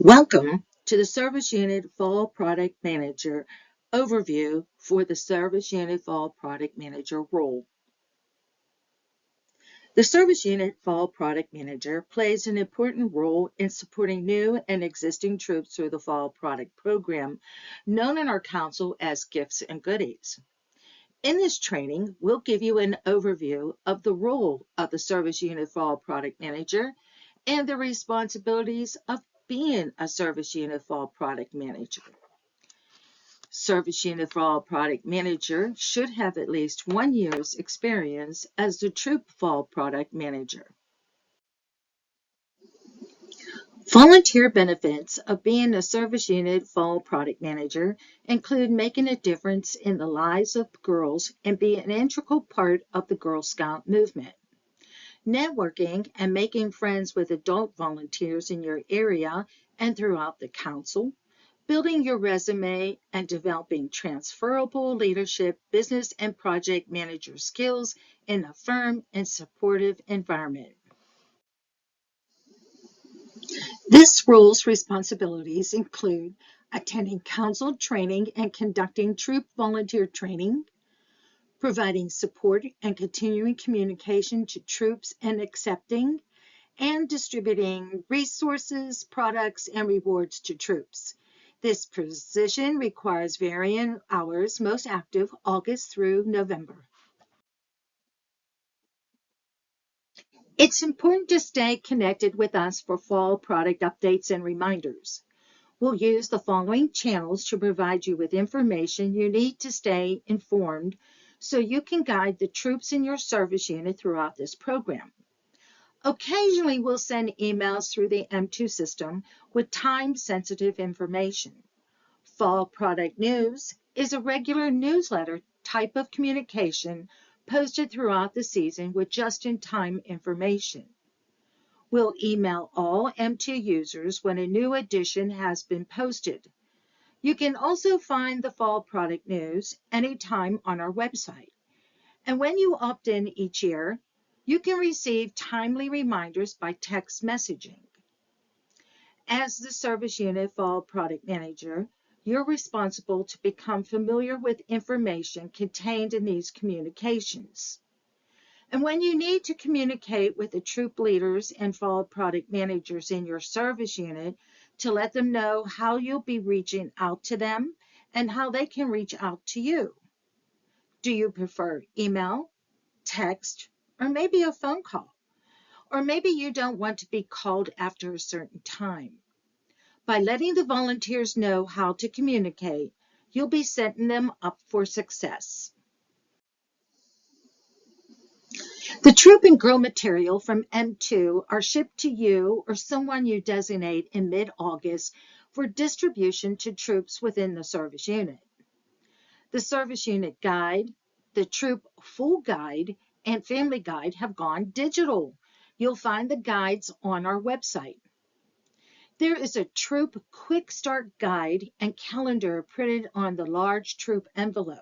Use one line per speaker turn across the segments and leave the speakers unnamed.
Welcome to the Service Unit Fall Product Manager overview for the Service Unit Fall Product Manager role. The Service Unit Fall Product Manager plays an important role in supporting new and existing troops through the Fall Product Program, known in our council as Gifts and Goodies. In this training, we'll give you an overview of the role of the Service Unit Fall Product Manager and the responsibilities of being a Service Unit Fall Product Manager. Service Unit Fall Product Manager should have at least 1 year's experience as the Troop Fall Product Manager. Volunteer benefits of being a Service Unit Fall Product Manager include making a difference in the lives of girls and being an integral part of the Girl Scout movement. Networking and making friends with adult volunteers in your area and throughout the council, building your resume and developing transferable leadership, business, and project manager skills in a firm and supportive environment. This role's responsibilities include attending council training and conducting troop volunteer training, providing support and continuing communication to troops and accepting and distributing resources, products, and rewards to troops. This position requires varying hours, most active August through November. It's important to stay connected with us for fall product updates and reminders. We'll use the following channels to provide you with information you need to stay informed so you can guide the troops in your service unit throughout this program. Occasionally, we'll send emails through the M2 system with time-sensitive information. Fall Product News is a regular newsletter type of communication posted throughout the season with just-in-time information. We'll email all M2 users when a new edition has been posted. You can also find the Fall Product News anytime on our website. And when you opt in each year, you can receive timely reminders by text messaging. As the Service Unit Fall Product Manager, you're responsible to become familiar with information contained in these communications. And when you need to communicate with the troop leaders and fall product managers in your service unit to let them know how you'll be reaching out to them and how they can reach out to you. Do you prefer email, text, or maybe a phone call? Or maybe you don't want to be called after a certain time. By letting the volunteers know how to communicate, you'll be setting them up for success. The troop and girl material from M2 are shipped to you or someone you designate in mid-August for distribution to troops within the service unit. The service unit guide, the troop full guide, and family guide have gone digital. You'll find the guides on our website. There is a troop quick start guide and calendar printed on the large troop envelope.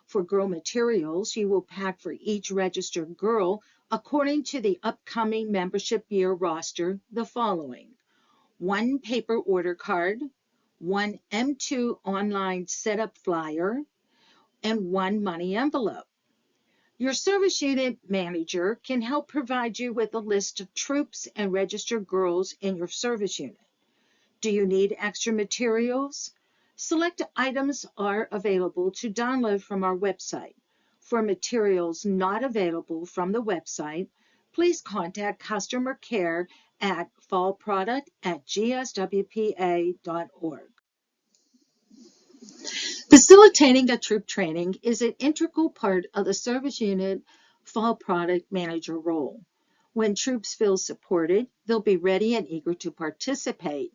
For girl materials, you will pack for each registered girl according to the upcoming membership year roster the following: 1 paper order card, 1 M2 online setup flyer, and 1 money envelope. Your service unit manager can help provide you with a list of troops and registered girls in your service unit. Do you need extra materials? Select items are available to download from our website. For materials not available from the website, please contact customer care at fallproduct@gswpa.org. Facilitating a troop training is an integral part of the service unit fall product manager role. When troops feel supported, they'll be ready and eager to participate.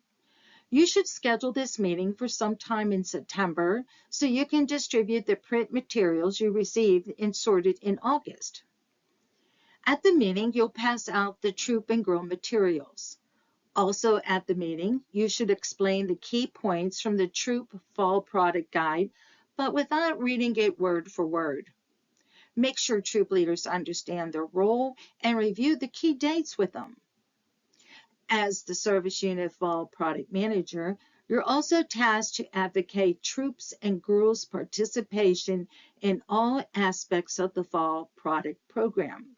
You should schedule this meeting for sometime in September so you can distribute the print materials you received and sorted in August. At the meeting, you'll pass out the troop and girl materials. Also at the meeting, you should explain the key points from the Troop Fall Product Guide, but without reading it word for word. Make sure troop leaders understand their role and review the key dates with them. As the Service Unit Fall Product Manager, you're also tasked to advocate troops and girls' participation in all aspects of the Fall Product Program.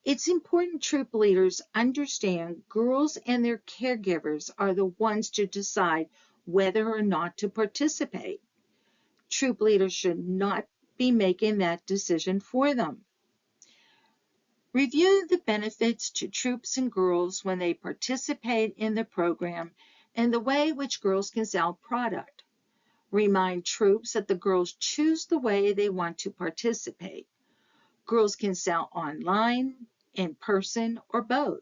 It's important troop leaders understand girls and their caregivers are the ones to decide whether or not to participate. Troop leaders should not be making that decision for them. Review the benefits to troops and girls when they participate in the program and the way which girls can sell product. Remind troops that the girls choose the way they want to participate. Girls can sell online, in person, or both.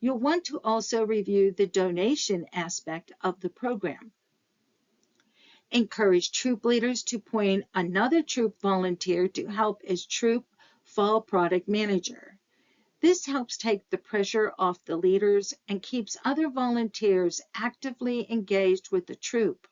You'll want to also review the donation aspect of the program. Encourage troop leaders to appoint another troop volunteer to help as troop fall product manager. This helps take the pressure off the leaders and keeps other volunteers actively engaged with the troop.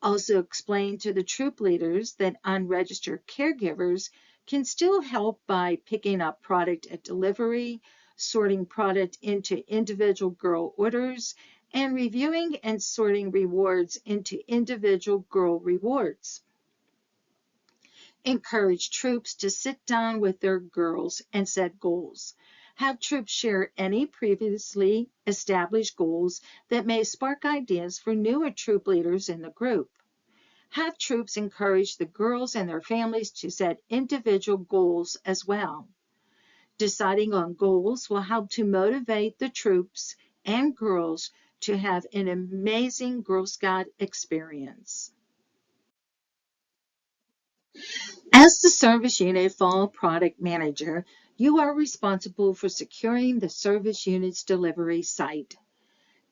Also explain to the troop leaders that unregistered caregivers can still help by picking up product at delivery, sorting product into individual girl orders, and reviewing and sorting rewards into individual girl rewards. Encourage troops to sit down with their girls and set goals. Have troops share any previously established goals that may spark ideas for newer troop leaders in the group. Have troops encourage the girls and their families to set individual goals as well. Deciding on goals will help to motivate the troops and girls to have an amazing Girl Scout experience. As the Service Unit Fall Product Manager, you are responsible for securing the service unit's delivery site.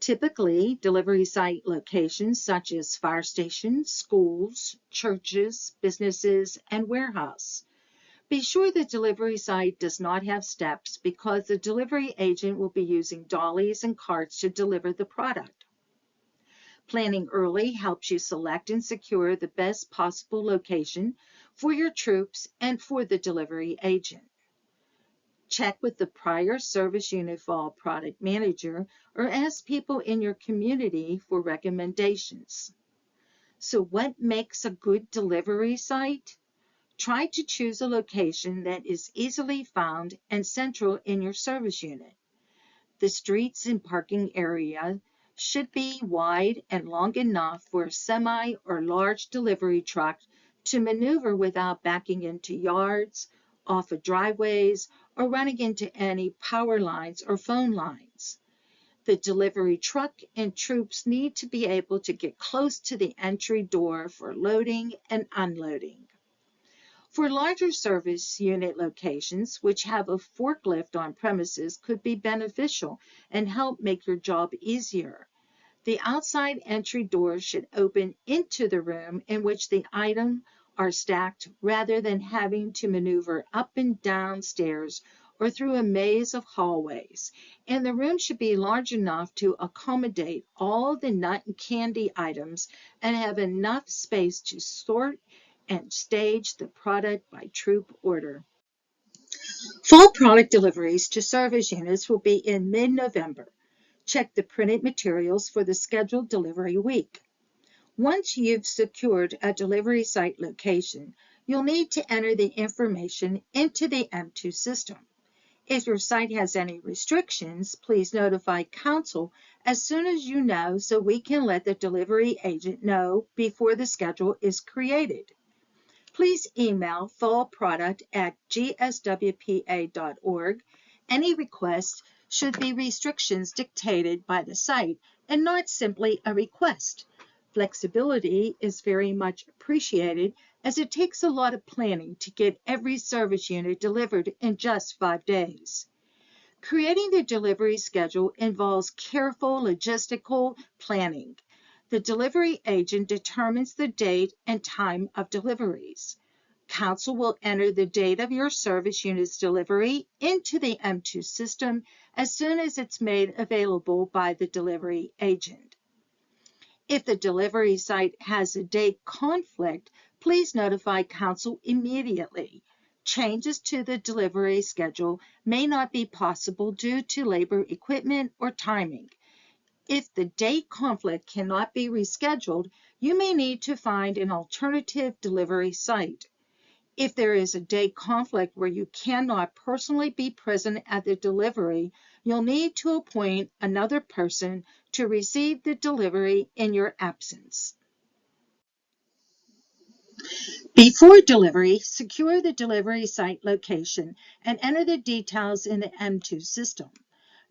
Typically, delivery site locations such as fire stations, schools, churches, businesses, and warehouse. Be sure the delivery site does not have steps because the delivery agent will be using dollies and carts to deliver the product. Planning early helps you select and secure the best possible location for your troops and for the delivery agent. Check with the prior Service Unit Fall Product Manager or ask people in your community for recommendations. So what makes a good delivery site? Try to choose a location that is easily found and central in your service unit. The streets and parking area should be wide and long enough for a semi or large delivery truck to maneuver without backing into yards, off of driveways, or running into any power lines or phone lines. The delivery truck and troops need to be able to get close to the entry door for loading and unloading. For larger service unit locations, which have a forklift on premises, could be beneficial and help make your job easier. The outside entry doors should open into the room in which the items are stacked rather than having to maneuver up and down stairs or through a maze of hallways. And the room should be large enough to accommodate all the nut and candy items and have enough space to sort and stage the product by troop order. Fall product deliveries to service units will be in mid-November. Check the printed materials for the scheduled delivery week. Once you've secured a delivery site location, you'll need to enter the information into the M2 system. If your site has any restrictions, please notify Council as soon as you know so we can let the delivery agent know before the schedule is created. Please email fallproduct@gswpa.org. Any requests should be restrictions dictated by the site and not simply a request. Flexibility is very much appreciated as it takes a lot of planning to get every service unit delivered in just 5 days. Creating the delivery schedule involves careful logistical planning. The delivery agent determines the date and time of deliveries. Council will enter the date of your service unit's delivery into the M2 system as soon as it's made available by the delivery agent. If the delivery site has a date conflict, please notify Council immediately. Changes to the delivery schedule may not be possible due to labor, equipment, or timing. If the date conflict cannot be rescheduled, you may need to find an alternative delivery site. If there is a date conflict where you cannot personally be present at the delivery, you'll need to appoint another person to receive the delivery in your absence. Before delivery, secure the delivery site location and enter the details in the M2 system.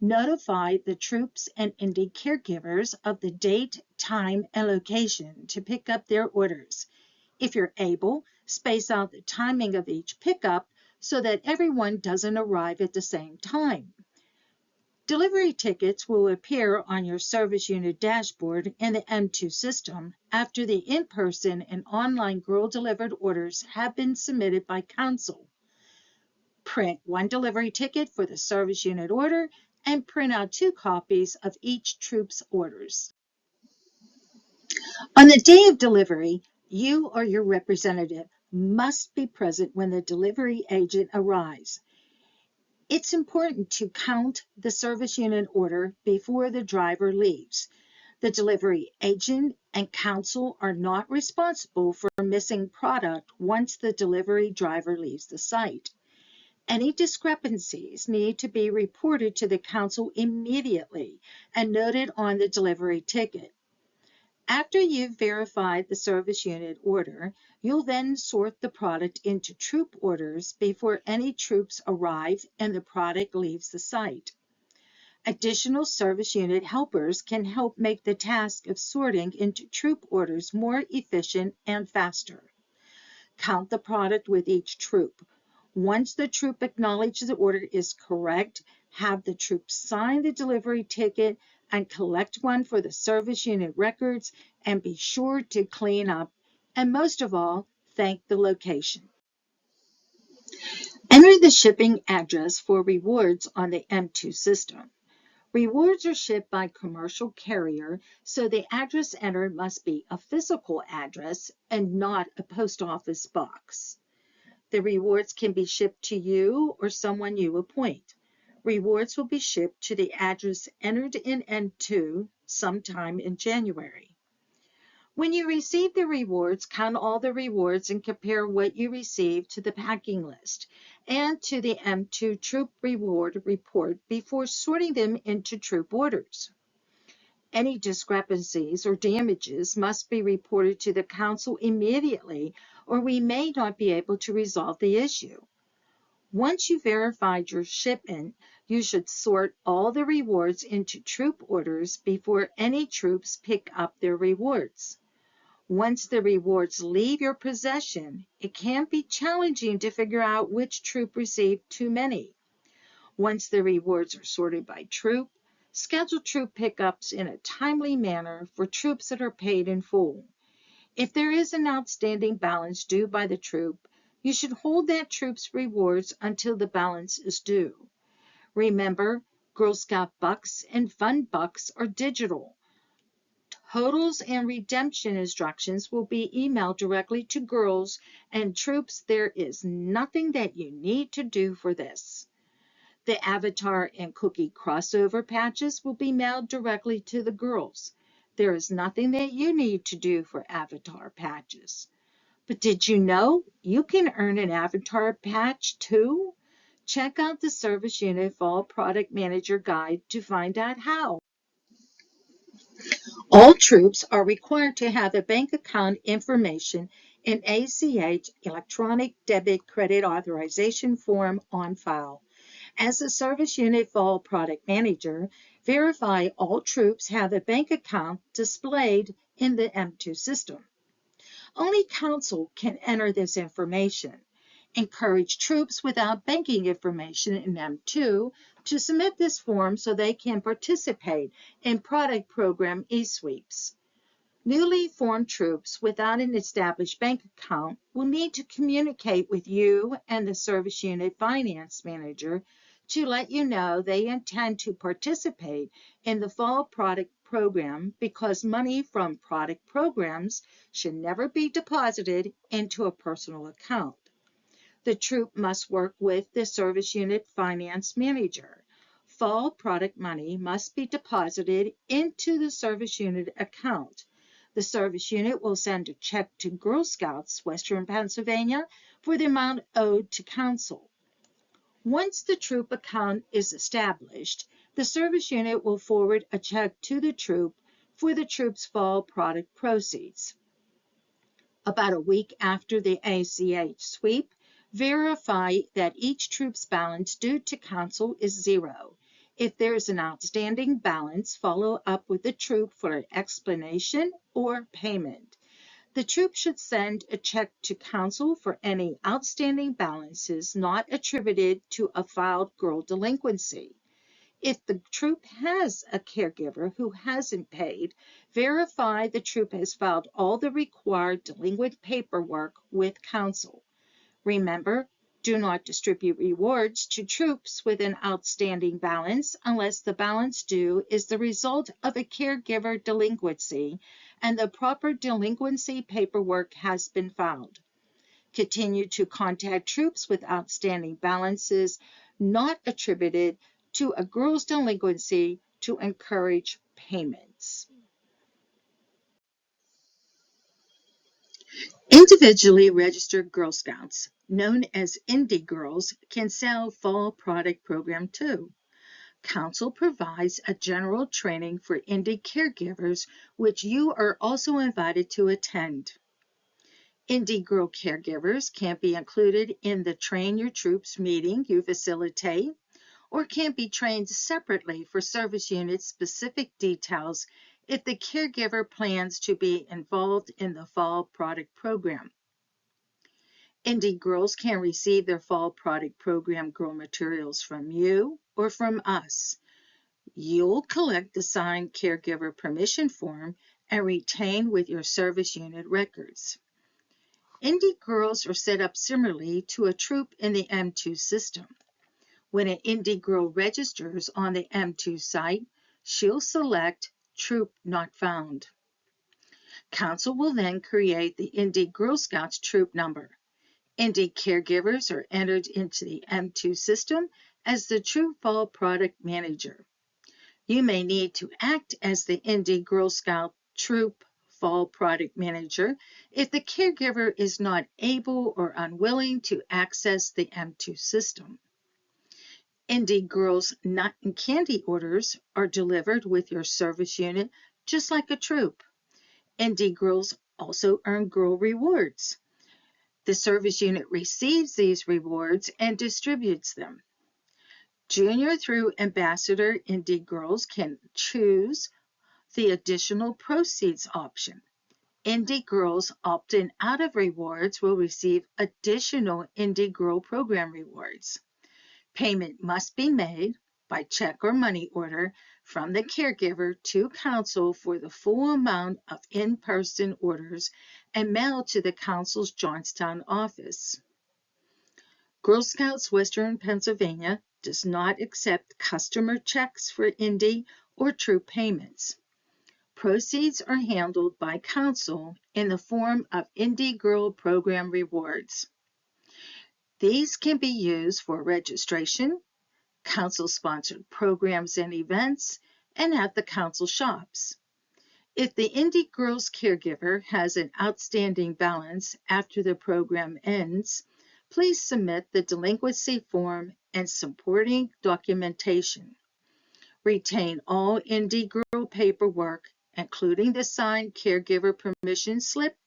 Notify the troops and Indy caregivers of the date, time, and location to pick up their orders. If you're able, space out the timing of each pickup so that everyone doesn't arrive at the same time. Delivery tickets will appear on your service unit dashboard in the M2 system after the in-person and online girl delivered orders have been submitted by council. Print one delivery ticket for the service unit order and print out 2 copies of each troop's orders. On the day of delivery, you or your representative must be present when the delivery agent arrives. It's important to count the service unit order before the driver leaves. The delivery agent and council are not responsible for missing product once the delivery driver leaves the site. Any discrepancies need to be reported to the council immediately and noted on the delivery ticket. After you've verified the service unit order, you'll then sort the product into troop orders before any troops arrive and the product leaves the site. Additional service unit helpers can help make the task of sorting into troop orders more efficient and faster. Count the product with each troop. Once the troop acknowledges the order is correct, have the troop sign the delivery ticket and collect one for the service unit records, and be sure to clean up, and most of all, thank the location. Enter the shipping address for rewards on the M2 system. Rewards are shipped by commercial carrier, so the address entered must be a physical address and not a post office box. The rewards can be shipped to you or someone you appoint. Rewards will be shipped to the address entered in M2 sometime in January. When you receive the rewards, count all the rewards and compare what you received to the packing list and to the M2 troop reward report before sorting them into troop orders. Any discrepancies or damages must be reported to the council immediately, or we may not be able to resolve the issue. Once you verified your shipment, you should sort all the rewards into troop orders before any troops pick up their rewards. Once the rewards leave your possession, it can be challenging to figure out which troop received too many. Once the rewards are sorted by troop, schedule troop pickups in a timely manner for troops that are paid in full. If there is an outstanding balance due by the troop, you should hold that troop's rewards until the balance is due. Remember, Girl Scout bucks and Fun bucks are digital. Totals and redemption instructions will be emailed directly to girls and troops. There is nothing that you need to do for this. The avatar and cookie crossover patches will be mailed directly to the girls. There is nothing that you need to do for avatar patches. But did you know you can earn an avatar patch too? Check out the Service Unit Fall Product Manager Guide to find out how. All troops are required to have a bank account information in ACH Electronic Debit Credit Authorization Form on file. As a Service Unit Fall Product Manager, verify all troops have a bank account displayed in the M2 system. Only council can enter this information. Encourage troops without banking information in M2 to submit this form so they can participate in product program e-sweeps. Newly formed troops without an established bank account will need to communicate with you and the Service Unit Finance Manager to let you know they intend to participate in the fall product program, because money from product programs should never be deposited into a personal account. The troop must work with the service unit finance manager. Fall product money must be deposited into the service unit account. The service unit will send a check to Girl Scouts Western Pennsylvania for the amount owed to council. Once the troop account is established, the service unit will forward a check to the troop for the troop's fall product proceeds. About a week after the ACH sweep, verify that each troop's balance due to council is zero. If there is an outstanding balance, follow up with the troop for an explanation or payment. The troop should send a check to council for any outstanding balances not attributed to a filed girl delinquency. If the troop has a caregiver who hasn't paid, verify the troop has filed all the required delinquent paperwork with council. Remember, do not distribute rewards to troops with an outstanding balance unless the balance due is the result of a caregiver delinquency and the proper delinquency paperwork has been filed. Continue to contact troops with outstanding balances not attributed to a girl's delinquency to encourage payments. Individually registered Girl Scouts, known as Indie Girls, can sell fall product program too. Council provides a general training for Indie caregivers, which you are also invited to attend. Indie Girl caregivers can be included in the Train Your Troops meeting you facilitate, or can be trained separately for service unit specific details if the caregiver plans to be involved in the fall product program. Indie Girls can receive their fall product program girl materials from you or from us. You'll collect the signed caregiver permission form and retain with your service unit records. Indie Girls are set up similarly to a troop in the M2 system. When an Indie Girl registers on the M2 site, she'll select Troop Not Found. Council will then create the Indie Girl Scouts troop number. Indie caregivers are entered into the M2 system as the Troop Fall Product Manager. You may need to act as the Indie Girl Scout Troop Fall Product Manager if the caregiver is not able or unwilling to access the M2 system. Indie Girls Nut and Candy orders are delivered with your service unit just like a troop. Indie Girls also earn girl rewards. The service unit receives these rewards and distributes them. Junior through Ambassador Indie Girls can choose the additional proceeds option. Indie Girls opting out of rewards will receive additional Indie Girl program rewards. Payment must be made by check or money order from the caregiver to council for the full amount of in-person orders and mailed to the council's Johnstown office. Girl Scouts Western Pennsylvania does not accept customer checks for Indie or troop payments. Proceeds are handled by council in the form of Indie Girl program rewards. These can be used for registration, council-sponsored programs and events, and at the council shops. If the Indie Girls caregiver has an outstanding balance after the program ends, please submit the delinquency form and supporting documentation. Retain all Indie Girl paperwork, including the signed caregiver permission slip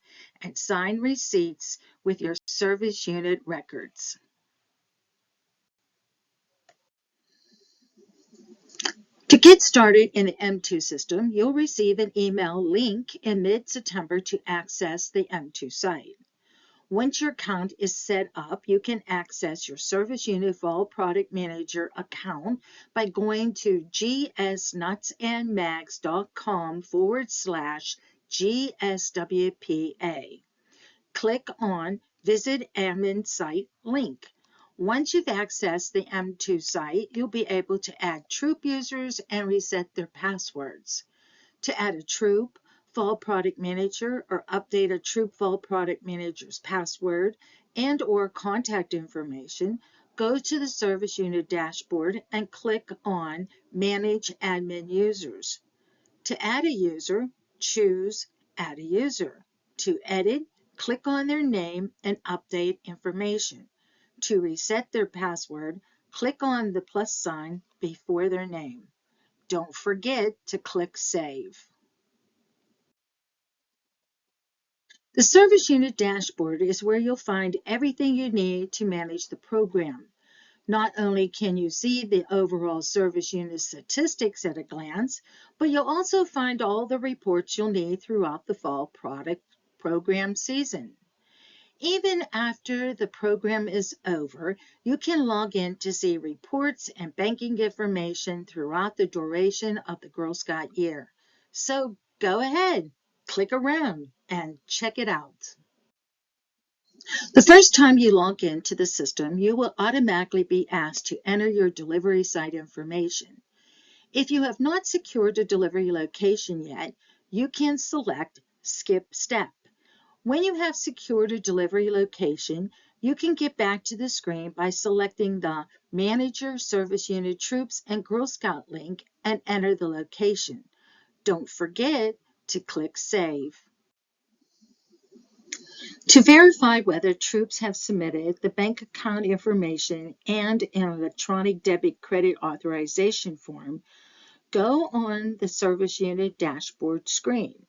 and signed receipts with your service unit records. To get started in the M2 system, you'll receive an email link in mid-September to access the M2 site. Once your account is set up, you can access your Service Unit Fall Product Manager account by going to gsnutsandmags.com/GSWPA. Click on Visit Admin Site link. Once you've accessed the M2 site, you'll be able to add troop users and reset their passwords. To add a troop, Fall Product Manager or update a Troop Fall Product Manager's password and/or contact information, go to the Service Unit dashboard and click on Manage Admin Users. To add a user, choose Add a User. To edit, click on their name and update information. To reset their password, click on the plus sign before their name. Don't forget to click Save. The Service Unit dashboard is where you'll find everything you need to manage the program. Not only can you see the overall service unit statistics at a glance, but you'll also find all the reports you'll need throughout the fall product program season. Even after the program is over, you can log in to see reports and banking information throughout the duration of the Girl Scout year. So go ahead, click around, and check it out. The first time you log into the system, you will automatically be asked to enter your delivery site information. If you have not secured a delivery location yet, you can select Skip Step. When you have secured a delivery location, you can get back to the screen by selecting the Manager Service Unit Troops and Girl Scout link and enter the location. Don't forget to click Save. To verify whether troops have submitted the bank account information and an electronic debit credit authorization form, go on the Service Unit dashboard screen.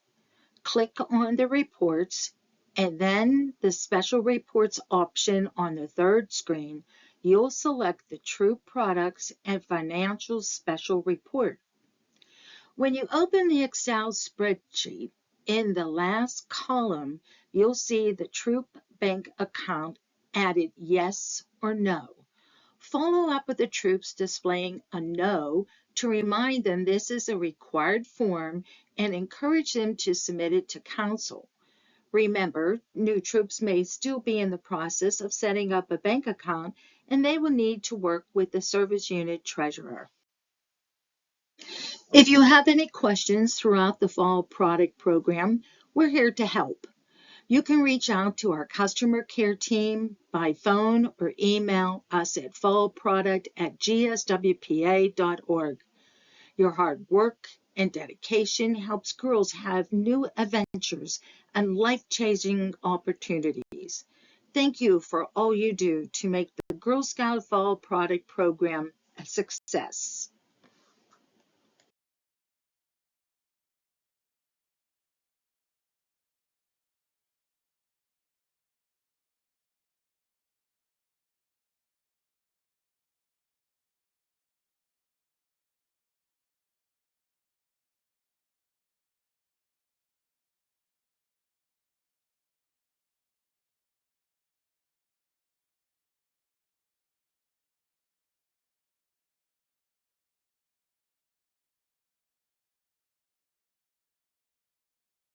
Click on the Reports and then the Special Reports option on the third screen. You'll select the Troop Products and Financial Special Report. When you open the Excel spreadsheet, in the last column, you'll see the Troop Bank account added yes or no. Follow up with the troops displaying a no to remind them this is a required form and encourage them to submit it to council. Remember, new troops may still be in the process of setting up a bank account and they will need to work with the service unit treasurer. If you have any questions throughout the fall product program, we're here to help. You can reach out to our customer care team by phone or email us at fallproduct@gswpa.org. Your hard work and dedication helps girls have new adventures and life-changing opportunities. Thank you for all you do to make the Girl Scout Fall Product Program a success.